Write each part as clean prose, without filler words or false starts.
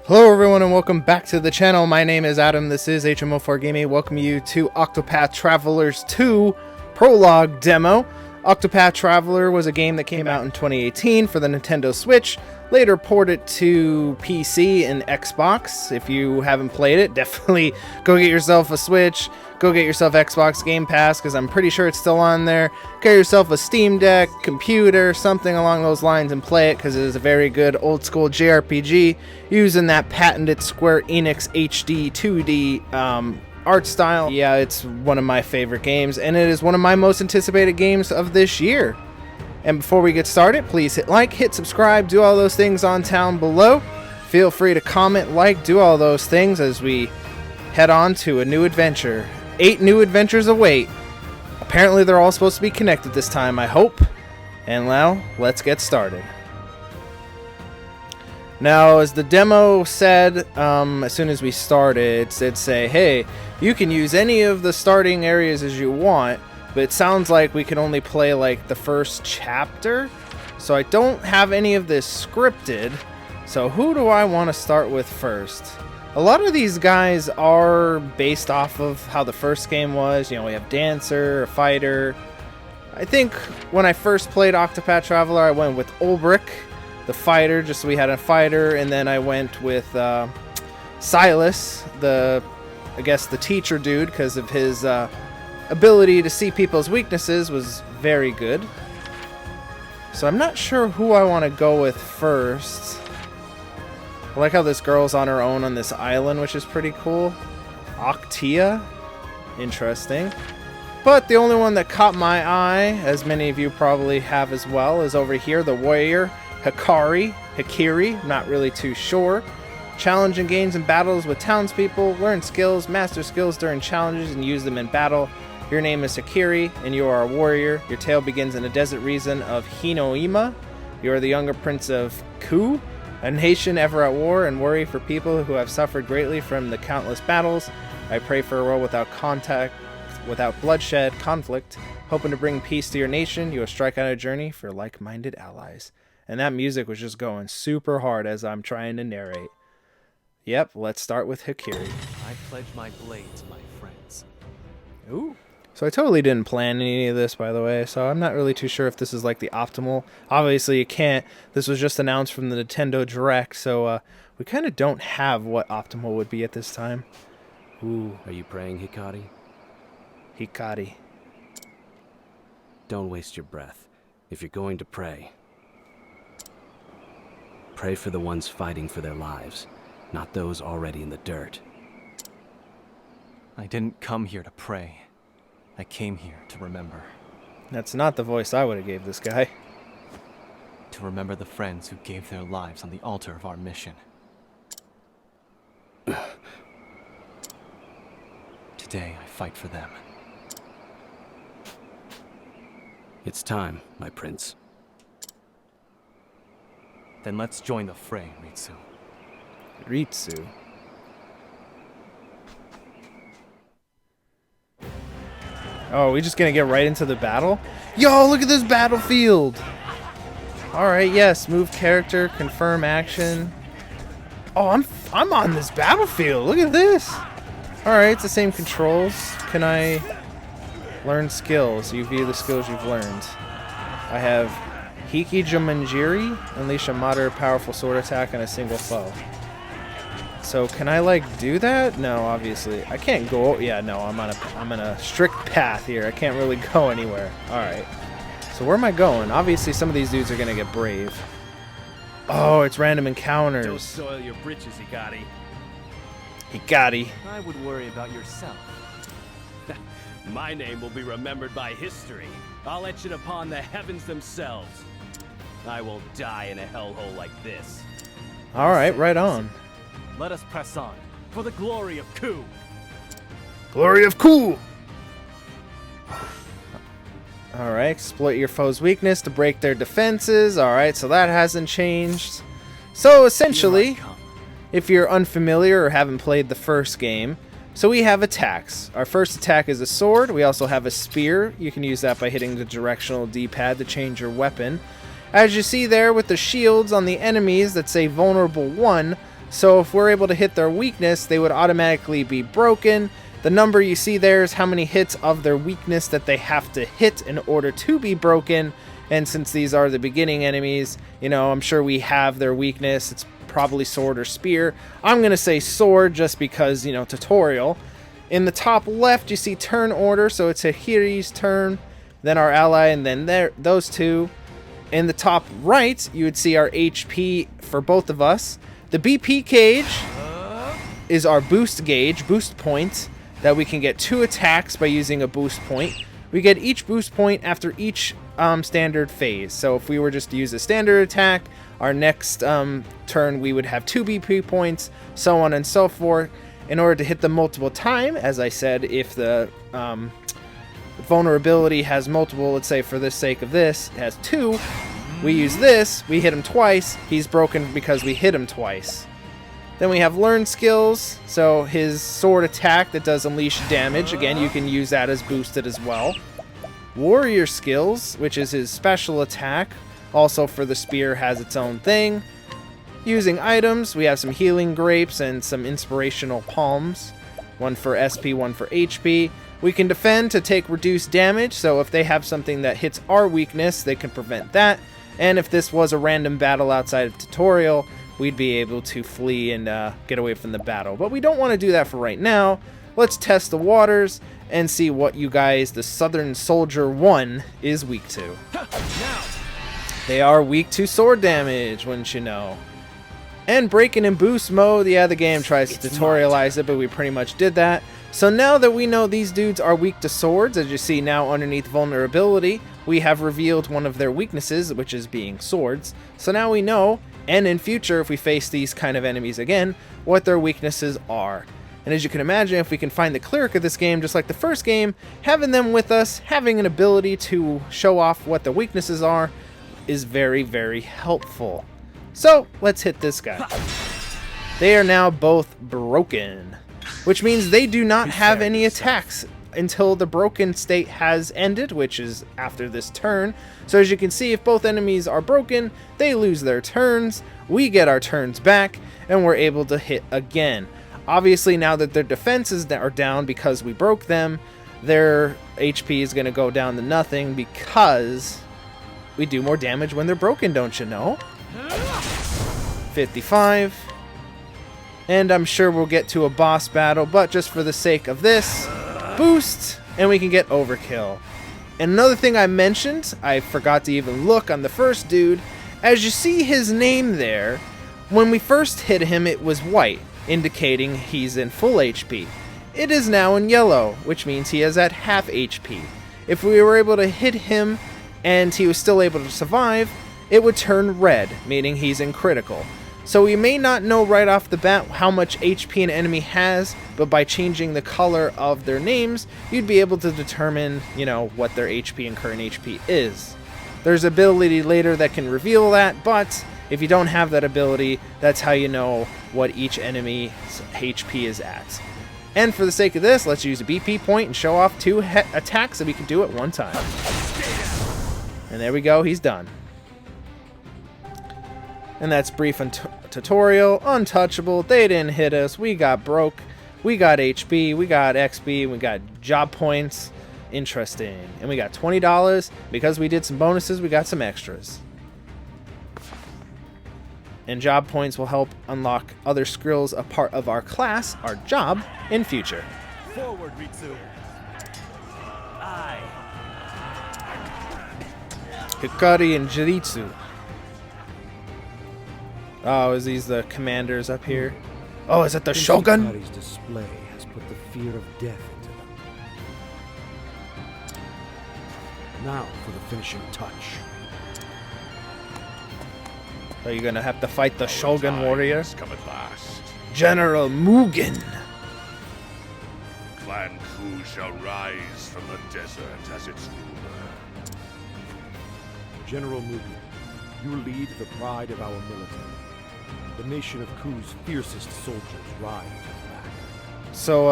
Hello everyone and welcome back to the channel. My name is Adam, this is HMO4 Gaming. Welcome you to Octopath Traveler's 2 prologue demo. Octopath Traveler was a game that came out in 2018 for the Nintendo Switch, later ported to PC and Xbox. If you haven't played it, definitely go get yourself a Switch, go get yourself Xbox Game Pass, because I'm pretty sure it's still on there. Get yourself a Steam Deck, computer, something along those lines, and play it, because it is a very good old school JRPG using that patented Square Enix HD 2D art style. Yeah, it's one of my favorite games, and it is one of my most anticipated games of this year. And before we get started, please hit like, hit subscribe, do all those things on down below. Feel free to comment, like, do all those things as we head on to a new adventure. 8 new adventures await. Apparently they're all supposed to be connected this time, I hope. And now, let's get started. Now, as the demo said, as soon as we started, it'd say, hey, you can use any of the starting areas as you want, but it sounds like we can only play like the first chapter. So I don't have any of this scripted. So who do I want to start with first? A lot of these guys are based off of how the first game was. You know, we have Dancer, a fighter. I think when I first played Octopath Traveler, I went with Ulbrich, the fighter, just so we had a fighter, and then I went with Silas, I guess the teacher dude, because of his ability to see people's weaknesses was very good. So I'm not sure who I want to go with first. I like how this girl's on her own on this island, which is pretty cool. Octia, interesting. But the only one that caught my eye, as many of you probably have as well, is over here, the warrior Hikari, not really too sure. Challenge and gains in battles with townspeople, learn skills, master skills during challenges, and use them in battle. Your name is Hikari, and you are a warrior. Your tale begins in a desert region of Hinoima. You are the younger prince of Ku, a nation ever at war and worry for people who have suffered greatly from the countless battles. I pray for a world without bloodshed, conflict. Hoping to bring peace to your nation, you will strike out a journey for like-minded allies. And that music was just going super hard as I'm trying to narrate. Yep, let's start with Hikari. I pledge my blades, my friends. Ooh. So I totally didn't plan any of this, by the way, so I'm not really too sure if this is like the optimal. Obviously you can't. This was just announced from the Nintendo Direct, so we kind of don't have what optimal would be at this time. Ooh. Are you praying, Hikari? Hikari. Don't waste your breath. If you're going to pray, pray for the ones fighting for their lives, not those already in the dirt. I didn't come here to pray. I came here to remember. That's not the voice I would have gave this guy. To remember the friends who gave their lives on the altar of our mission. Today, I fight for them. It's time, my prince. Then let's join the fray, Ritsu. Ritsu. Oh, are we just gonna get right into the battle? Yo, look at this battlefield! Alright, yes, move character, confirm action. Oh, I'm on this battlefield, look at this! Alright, it's the same controls. Can I learn skills? You view the skills you've learned. I have Hikijamanjiri, unleash a moderate powerful sword attack on a single foe. So can I like do that? No, obviously. I can't go. Yeah, no, I'm on a strict path here. I can't really go anywhere. Alright. So where am I going? Obviously some of these dudes are gonna get brave. Oh, it's random encounters. Don't soil your britches, Hikari. Hikari. I would worry about yourself. My name will be remembered by history. I'll etch it upon the heavens themselves. I will die in a hellhole like this. Alright, right on. Let us press on, for the glory of Ku! Glory of Ku! Alright, exploit your foe's weakness to break their defenses. Alright, so that hasn't changed. So essentially, if you're unfamiliar or haven't played the first game, so we have attacks. Our first attack is a sword. We also have a spear. You can use that by hitting the directional D-pad to change your weapon. As you see there with the shields on the enemies that say vulnerable 1, So if we're able to hit their weakness, they would automatically be broken. The number you see there is how many hits of their weakness that they have to hit in order to be broken. And since these are the beginning enemies, you know, I'm sure we have their weakness. It's probably sword or spear. I'm going to say sword just because, you know, tutorial. In the top left, you see turn order. So it's Hikari's turn, then our ally, and then those two. In the top right, you would see our HP for both of us. The BP gauge is our boost gauge, boost point, that we can get 2 attacks by using a boost point. We get each boost point after each standard phase. So if we were just to use a standard attack, our next turn we would have 2 BP points, so on and so forth. In order to hit them multiple times, as I said, if the vulnerability has multiple, let's say for the sake of this, it has 2, we use this, we hit him twice, he's broken because we hit him twice. Then we have learn skills, so his sword attack that does unleash damage, again you can use that as boosted as well. Warrior skills, which is his special attack, also for the spear has its own thing. Using items, we have some healing grapes and some inspirational palms, one for SP, one for HP. We can defend to take reduced damage, so if they have something that hits our weakness, they can prevent that. And if this was a random battle outside of tutorial, we'd be able to flee and get away from the battle. But we don't want to do that for right now. Let's test the waters and see what you guys, the Southern Soldier 1, is weak to. They are weak to sword damage, wouldn't you know. And breaking in boost mode, yeah, the game tries to tutorialize it, but we pretty much did that. So now that we know these dudes are weak to swords, as you see now underneath vulnerability, we have revealed one of their weaknesses, which is being swords. So now we know, and in future, if we face these kind of enemies again, what their weaknesses are. And as you can imagine, if we can find the cleric of this game, just like the first game, having them with us, having an ability to show off what the weaknesses are, is very, very helpful. So, let's hit this guy. They are now both broken, which means they do not have any attacks until the broken state has ended, which is after this turn. So as you can see, if both enemies are broken, they lose their turns, we get our turns back, and we're able to hit again. Obviously, now that their defenses are down because we broke them, their HP is going to go down to nothing because we do more damage when they're broken, don't you know? 55. And I'm sure we'll get to a boss battle, but just for the sake of this, boost, and we can get overkill. And another thing I mentioned, I forgot to even look on the first dude. As you see his name there, when we first hit him it was white, indicating he's in full HP. It is now in yellow, which means he is at half HP. If we were able to hit him and he was still able to survive, it would turn red, meaning he's in critical. So we may not know right off the bat how much HP an enemy has, but by changing the color of their names, you'd be able to determine, you know, what their HP and current HP is. There's ability later that can reveal that, but if you don't have that ability, that's how you know what each enemy's HP is at. And for the sake of this, let's use a BP point and show off 2 attacks that we can do at one time. And there we go, he's done. And that's brief tutorial. Untouchable. They didn't hit us. We got broke. We got HP. We got XP. We got job points. Interesting. And we got $20. Because we did some bonuses, we got some extras. And job points will help unlock other skills a part of our class, our job, in future. Forward, Ritsu. Aye. Hikari and Jiritsu. Oh, is these the commanders up here? Oh, is that the Shogun? Hikari's display has put the fear of death into them. Now for the finishing touch. Are you gonna have to fight the Shogun warrior? Come at last. General Mugen. Clan Ku shall rise from the desert as its ruler. General Mugen, you lead the pride of our military. The nation of Ku's fiercest soldiers ride to the back. So,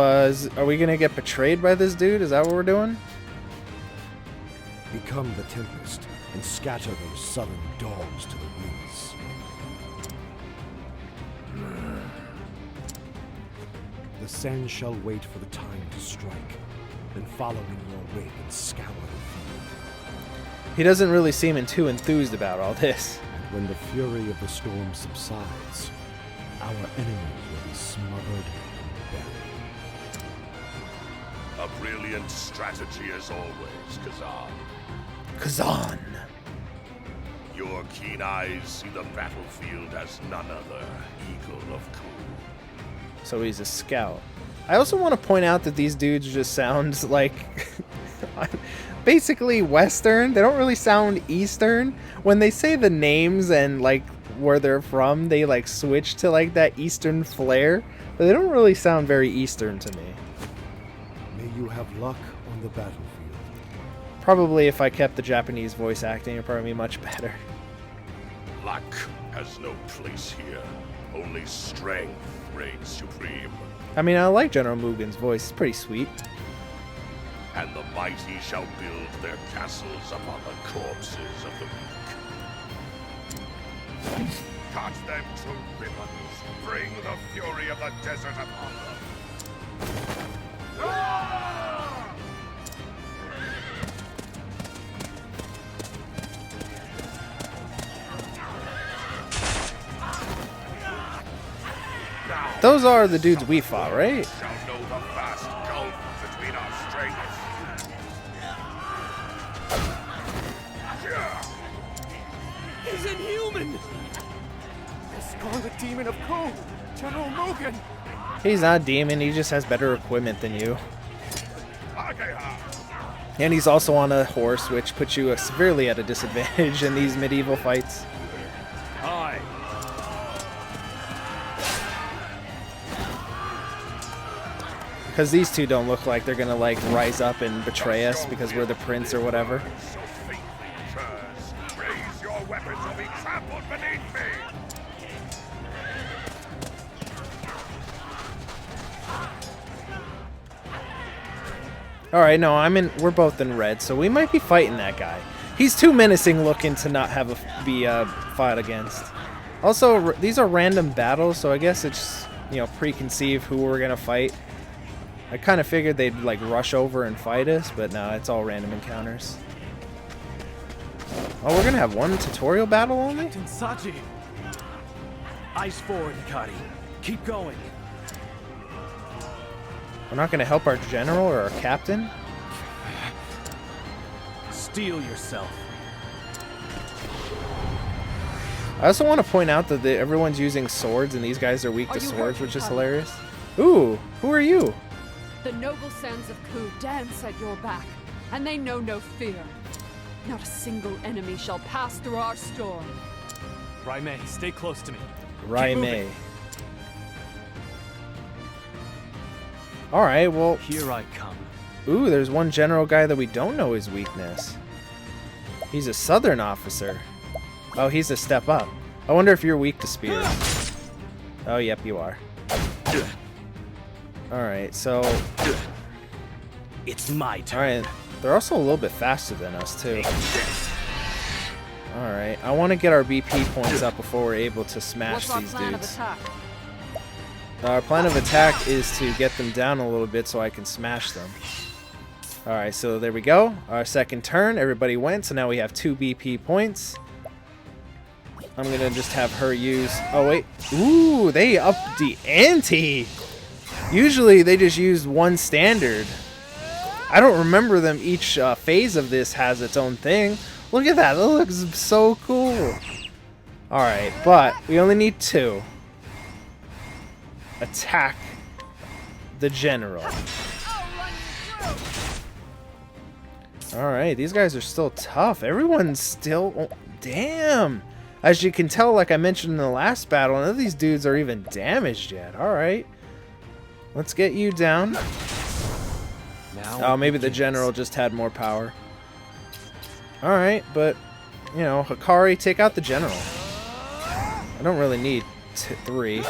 are we gonna get betrayed by this dude? Is that what we're doing? Become the Tempest and scatter those southern dogs to the winds. The sand shall wait for the time to strike, then follow in your wake and scour the field. He doesn't really seem too enthused about all this. And when the fury of the storm subsides, our enemies will be smothered and buried. A brilliant strategy as always, Kazan. Kazan. Your keen eyes see the battlefield as none other, Eagle of Ku. So he's a scout. I also want to point out that these dudes just sound like basically Western. They don't really sound Eastern. When they say the names and like where they're from, they like switch to like that Eastern flair, but they don't really sound very Eastern to me. May you have luck on the battlefield. Probably if I kept the Japanese voice acting, it'd probably be much better. Luck has no place here. Only strength reigns supreme. I mean, I like General Mugen's voice. It's pretty sweet. And the mighty shall build their castles upon the corpses of the weak. Cut them to ribbons. Bring the fury of the desert upon them. Those are the dudes we fought, right? Shall know the vast gulf between our strengths. He's inhuman! The Scarlet Demon of Ku! General Mugen! He's not a demon, he just has better equipment than you. And he's also on a horse, which puts you severely at a disadvantage in these medieval fights. Aye. Because these two don't look like they're gonna like rise up and betray us because we're the prince or whatever. So faintly curse. Raise your weapons or be trampled beneath me. Alright, no, we're both in red, so we might be fighting that guy. He's too menacing looking to not have be fought against. Also, these are random battles, so I guess it's, you know, preconceived who we're gonna fight. I kind of figured they'd like rush over and fight us, but no, it's all random encounters. Oh, we're gonna have one tutorial battle only? Captain Saji! Eyes forward, Hikari. Keep going. We're not gonna help our general or our captain? Steel yourself. I also want to point out that everyone's using swords and these guys are weak to swords, which is hilarious. Ooh, who are you? The noble sons of Ku dance at your back, and they know no fear. Not a single enemy shall pass through our storm. Raimei, stay close to me. Raimei. Alright, well... Here I come. Ooh, there's one general guy that we don't know his weakness. He's a southern officer. Oh, he's a step up. I wonder if you're weak to spears. Oh, yep, you are. Alright, so... It's my turn. Alright, they're also a little bit faster than us, too. Alright, I want to get our BP points up before we're able to smash What's these our plan of dudes. attack? Our plan of attack is to get them down a little bit so I can smash them. Alright, so there we go. Our second turn, everybody went, so now we have 2 BP points. I'm gonna just have her use... Oh, wait. Ooh, they upped the ante! Usually, they just use one standard. I don't remember them. Each phase of this has its own thing. Look at that. That looks so cool. Alright, but we only need 2. Attack the general. Alright, these guys are still tough. Everyone's still... Oh, damn! As you can tell, like I mentioned in the last battle, none of these dudes are even damaged yet. Alright. Let's get you down. Now Oh, maybe the general just had more power. Alright, but, you know, Hikari, take out the general. I don't really need 3.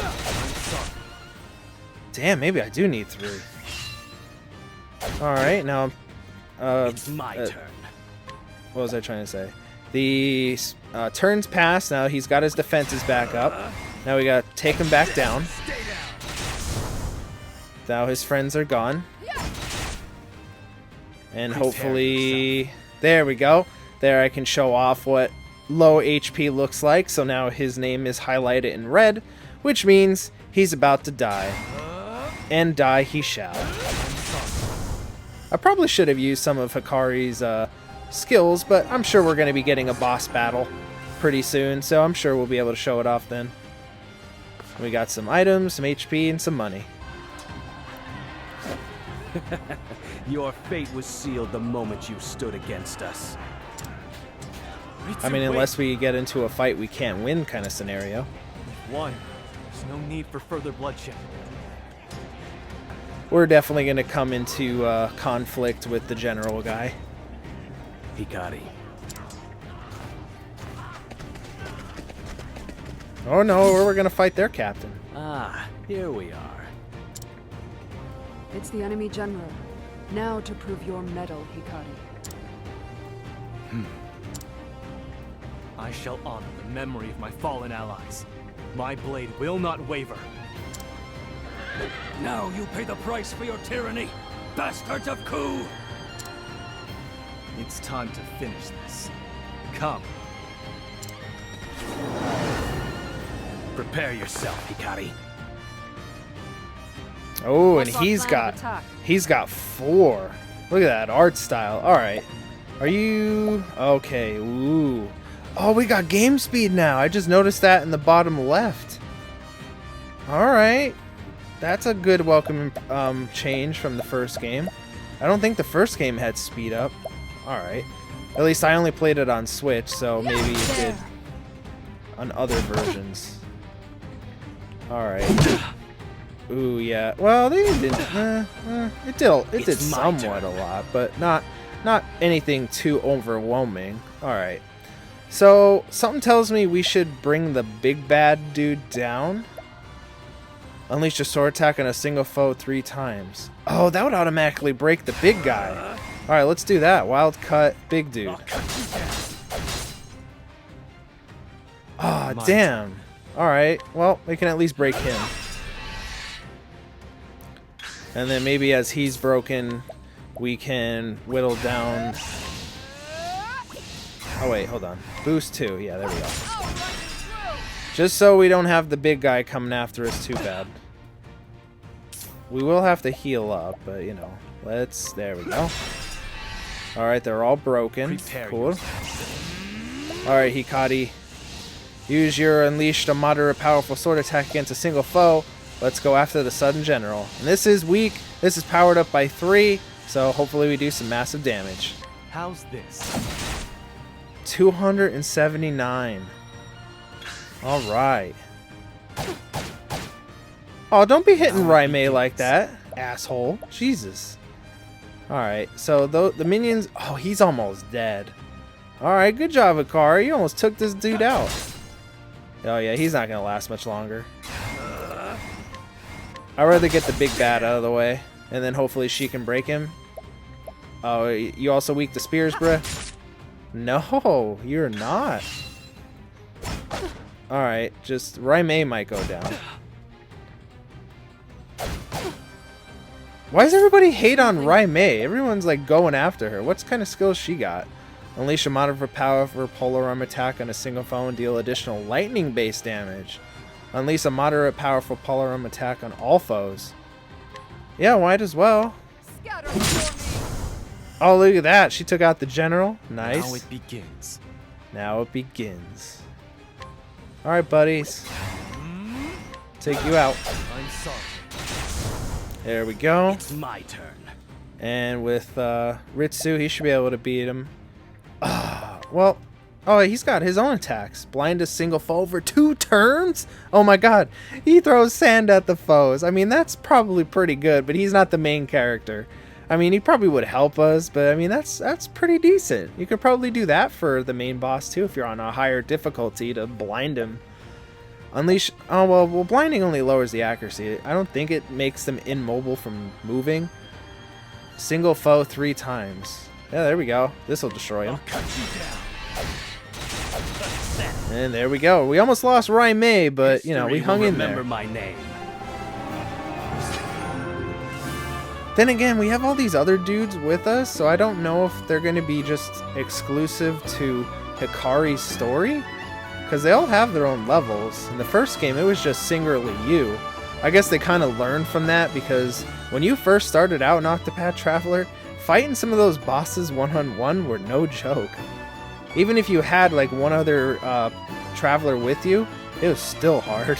Damn, maybe I do need 3. Alright, now... It's my turn. What was I trying to say? The turn's passed. Now he's got his defenses back up. Now we gotta take him back down. Now his friends are gone. And hopefully... There we go. There I can show off what low HP looks like. So now his name is highlighted in red, which means he's about to die. And die he shall. I probably should have used some of Hikari's skills, but I'm sure we're going to be getting a boss battle pretty soon, so I'm sure we'll be able to show it off then. We got some items, some HP, and some money. Your fate was sealed the moment you stood against us. I mean, unless we get into a fight we can't win kind of scenario. We've won. There's no need for further bloodshed. We're definitely going to come into conflict with the general guy. Hikari. Oh no, we're going to fight their captain. Ah, here we are. It's the enemy general. Now to prove your mettle, Hikari. I shall honor the memory of my fallen allies. My blade will not waver. Now you pay the price for your tyranny, bastards of Ku! It's time to finish this. Come. Prepare yourself, Hikari. Oh, and What's our plan of attack? he's got 4. Look at that art style. All right. Are you okay? Ooh. Oh, we got game speed now. I just noticed that in the bottom left. All right. That's a good welcome change from the first game. I don't think the first game had speed up. All right. At least I only played it on Switch, so maybe it did on other versions. All right. Ooh, yeah. Well, they didn't. It did somewhat a lot, but not anything too overwhelming. All right. So something tells me we should bring the big bad dude down. Unleash a sword attack on a single foe 3 times. Oh, that would automatically break the big guy. All right, let's do that. Wild cut, big dude. Ah, oh, damn. All right. Well, we can at least break him. And then maybe as he's broken, we can whittle down... Oh, wait, hold on. Boost 2. Yeah, there we go. Just so we don't have the big guy coming after us too bad. We will have to heal up, but, you know, let's... There we go. Alright, they're all broken. Cool. Alright, Hikari. Use your unleashed a moderate powerful sword attack against a single foe. Let's go after the sudden general. And this is weak. This is powered up by 3, so hopefully we do some massive damage. How's this? 279. Alright. Oh, don't be hitting Raimei like that, asshole. Jesus. Alright, so the minions... Oh, he's almost dead. Alright, good job, Hikari. You almost took this dude out. Oh, yeah, he's not going to last much longer. I'd rather get the big bad out of the way, and then hopefully she can break him. Oh, you also weak to spears, bruh? No, you're not. Alright, just Raimei might go down. Why does everybody hate on Raimei? Everyone's like going after her. What kind of skills she got? Unleash a moderate power for polar arm attack on a single foe and deal additional lightning-based damage. Unleash a moderate powerful polar arm attack on all foes. Yeah, might as well. Oh, look at that. She took out the general. Nice. Now it begins. Now it begins. Alright, buddies. Take you out. I'm sorry. There we go. It's my turn. And with Ritsu, he should be able to beat him. Well, oh, he's got his own attacks. Blind a single foe for 2 turns? Oh my god. He throws sand at the foes. I mean, that's probably pretty good, but he's not the main character. I mean, he probably would help us, but I mean, that's pretty decent. You could probably do that for the main boss too if you're on a higher difficulty to blind him. Unleash... Oh, well, blinding only lowers the accuracy. I don't think it makes them immobile from moving. Single foe 3 times. Yeah, there we go. This will destroy him. And there we go. We almost lost Raimei, but, you know, we hung in there. Remember my name. Then again, we have all these other dudes with us, so I don't know if they're going to be just exclusive to Hikari's story. Because they all have their own levels. In the first game, it was just singularly you. I guess they kind of learned from that, because when you first started out in Octopath Traveler, fighting some of those bosses one-on-one were no joke. Even if you had like one other traveler with you, it was still hard.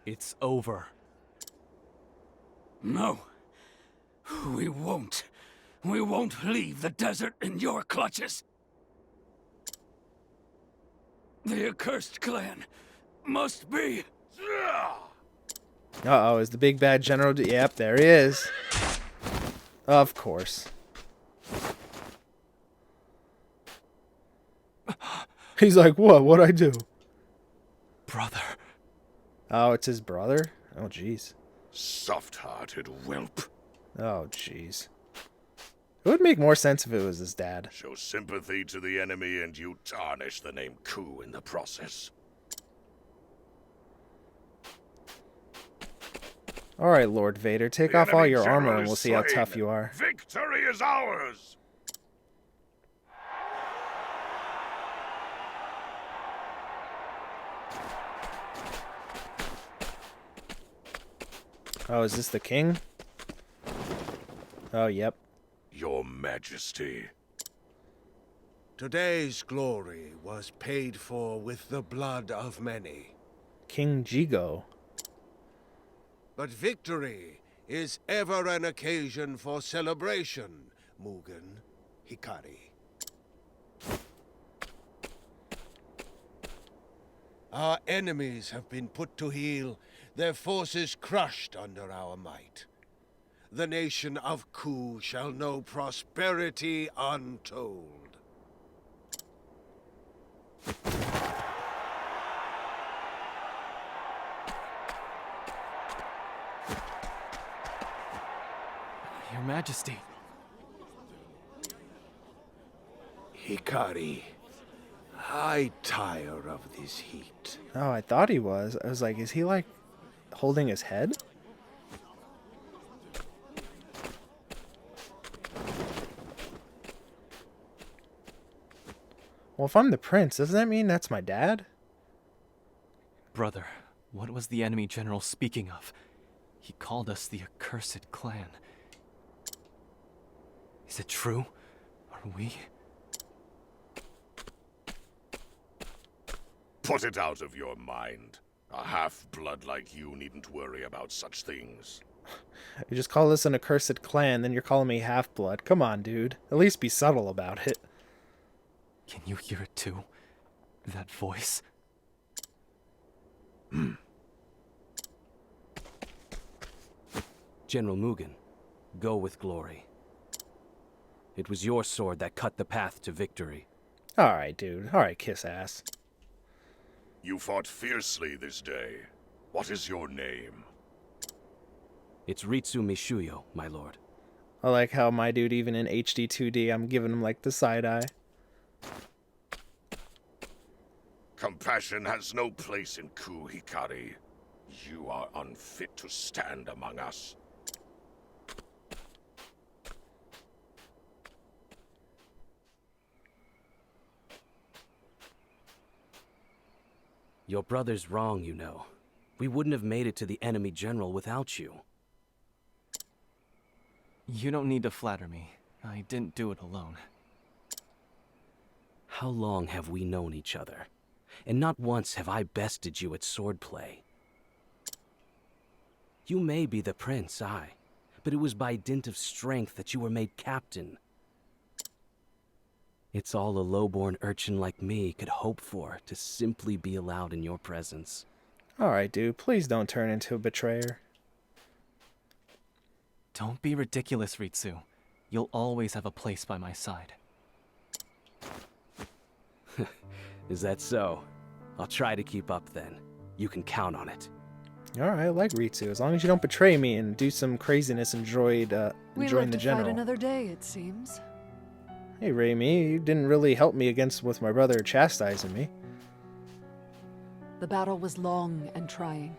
It's over. No. We won't. We won't leave the desert in your clutches. The accursed clan must be... Uh-oh, is the big bad general... Yep, there he is. Of course. He's like, what? What'd I do? Brother. Oh, it's his brother? Oh, jeez. Soft-hearted whelp. Oh, jeez. It would make more sense if it was his dad. Show sympathy to the enemy and you tarnish the name Ku in the process. Alright, Lord Vader, take The off all enemy your armor general and we'll is see how slain. tough you are. Victory is ours! Oh, is this the king? Oh, yep. Your Majesty. Today's glory was paid for with the blood of many. King Jigo. But victory is ever an occasion for celebration, Mugen, Hikari. Our enemies have been put to heel, their forces crushed under our might. The nation of Ku shall know prosperity untold. Your Majesty. Hikari, I tire of this heat. Oh, I thought he was. I was like, is he like holding his head? Well, if I'm the prince, doesn't that mean that's my dad? Brother, what was the enemy general speaking of? He called us the accursed clan. Is it true? Are we? Put it out of your mind. A half-blood like you needn't worry about such things. You just call this an accursed clan, then you're calling me half-blood. Come on, dude. At least be subtle about it. Can you hear it too? That voice? General Mugen, go with glory. It was your sword that cut the path to victory. Alright, dude. Alright, kiss ass. You fought fiercely this day. What is your name? It's Ritsu Mishuyo, my lord. I like how my dude, even in HD 2D, I'm giving him like the side eye. Compassion has no place in Ku, Hikari. You are unfit to stand among us. Your brother's wrong, you know. We wouldn't have made it to the enemy general without you. You don't need to flatter me. I didn't do it alone. How long have we known each other? And not once have I bested you at swordplay. You may be the prince, aye, but it was by dint of strength that you were made captain. It's all a low-born urchin like me could hope for, to simply be allowed in your presence. Alright, dude. Please don't turn into a betrayer. Don't be ridiculous, Ritsu. You'll always have a place by my side. Is that so? I'll try to keep up then. You can count on it. Alright, I like Ritsu. As long as you don't betray me and do some craziness and enjoying We the live to general. fight another day, it seems. Hey, Raimi, you didn't really help me against with my brother chastising me. The battle was long and trying.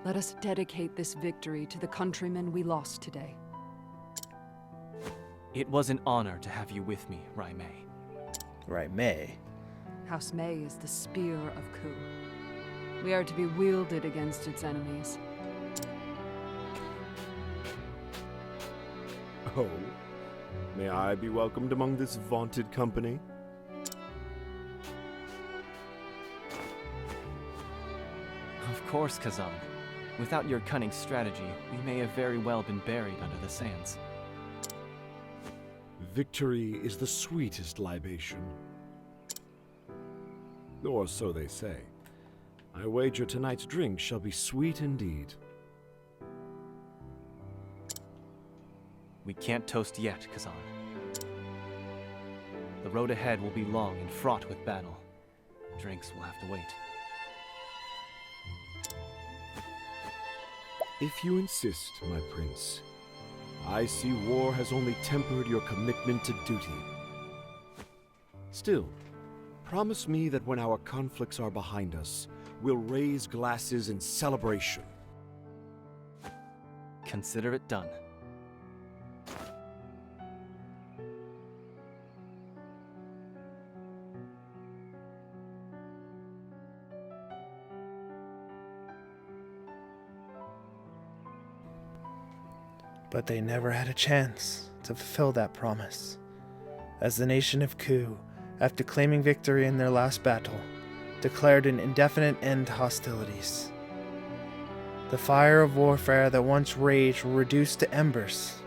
Let us dedicate this victory to the countrymen we lost today. It was an honor to have you with me, Raimei. Raimei. House May is the spear of Ku. We are to be wielded against its enemies. Oh, may I be welcomed among this vaunted company? Of course, Kazan. Without your cunning strategy, we may have very well been buried under the sands. Victory is the sweetest libation. Or so they say. I wager tonight's drink shall be sweet indeed. We can't toast yet, Kazan. The road ahead will be long and fraught with battle. Drinks will have to wait. If you insist, my prince, I see war has only tempered your commitment to duty. Still, promise me that when our conflicts are behind us, we'll raise glasses in celebration. Consider it done. But they never had a chance to fulfill that promise, as the nation of Ku, after claiming victory in their last battle, declared an indefinite end to hostilities. The fire of warfare that once raged were reduced to embers,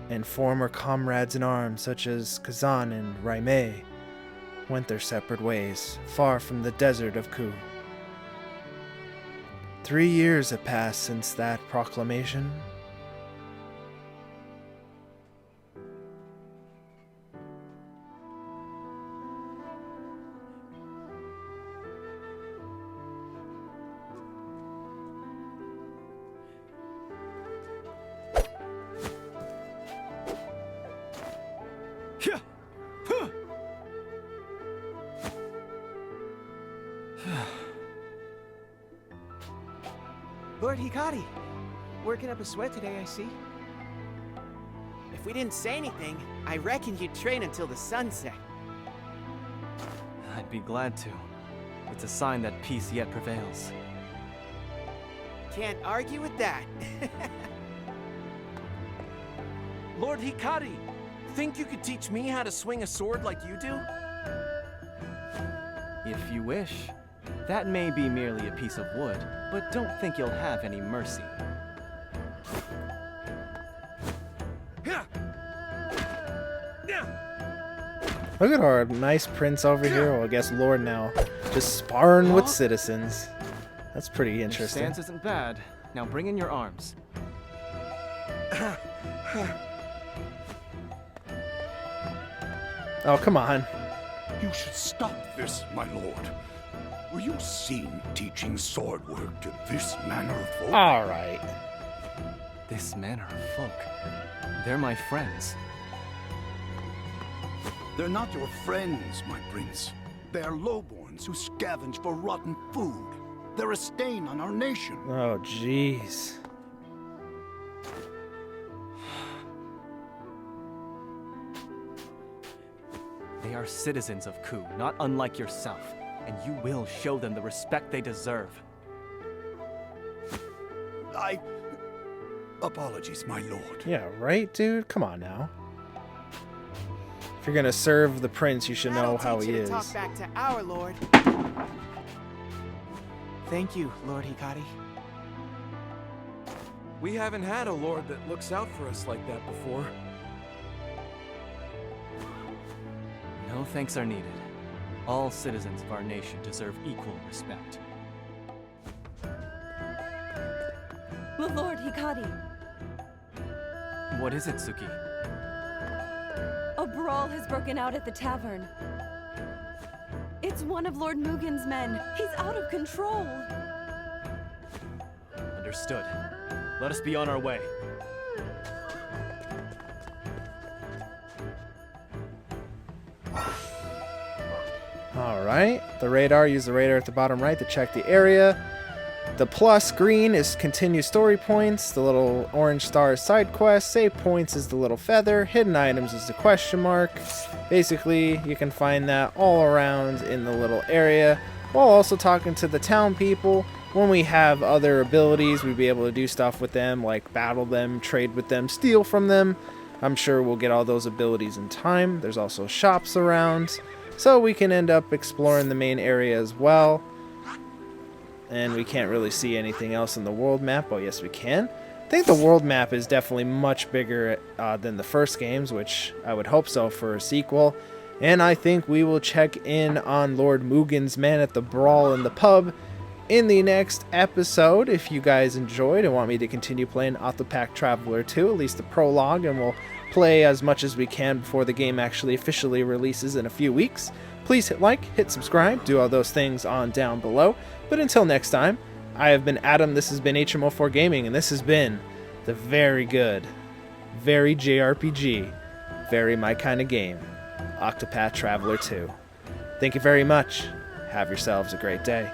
and former comrades in arms such as Kazan and Raimei went their separate ways, far from the desert of Ku. 3 years have passed since that proclamation. Lord Hikari, working up a sweat today, I see. If we didn't say anything, I reckon you'd train until the sunset. I'd be glad to. It's a sign that peace yet prevails. Can't argue with that. Lord Hikari, think you could teach me how to swing a sword like you do? If you wish. That may be merely a piece of wood, but don't think you'll have any mercy. Look at our nice prince over here, or I guess lord now, just sparring with citizens. That's pretty interesting. Your stance isn't bad. Now bring in your arms. Oh, come on. You should stop this, my lord. Were you seen teaching sword work to this manner of folk? All right. This manner of folk. They're my friends. They're not your friends, my prince. They are lowborns who scavenge for rotten food. They're a stain on our nation. Oh, jeez. They are citizens of Ku, not unlike yourself. And you will show them the respect they deserve. Apologies, my lord. Yeah, right, dude? Come on now. If you're gonna serve the prince, you should know how he is. Talk back to our lord. Thank you, Lord Hikari. We haven't had a lord that looks out for us like that before. No thanks are needed. All citizens of our nation deserve equal respect. Lord Hikari. What is it, Suki? A brawl has broken out at the tavern. It's one of Lord Mugen's men. He's out of control. Understood. Let us be on our way. Alright, use the radar at the bottom right to check the area. The plus green is continue story points, the little orange star is side quest, save points is the little feather, hidden items is the question mark. Basically, you can find that all around in the little area, while also talking to the town people. When we have other abilities, we'd be able to do stuff with them, like battle them, trade with them, steal from them. I'm sure we'll get all those abilities in time. There's also shops around, so we can end up exploring the main area as well. And we can't really see anything else in the world map. Oh, yes, we can. I think the world map is definitely much bigger than the first games, which I would hope so for a sequel. And I think we will check in on Lord Mugen's men at the brawl in the pub in the next episode. If you guys enjoyed and want me to continue playing Octopath Traveler 2, at least the prologue, and we'll play as much as we can before the game actually officially releases in a few weeks, please hit like, hit subscribe, do all those things on down below. But until next time, I have been Adam, this has been HMO4 Gaming, and this has been the very good, very JRPG, very my kind of game, Octopath Traveler 2. Thank you very much. Have yourselves a great day.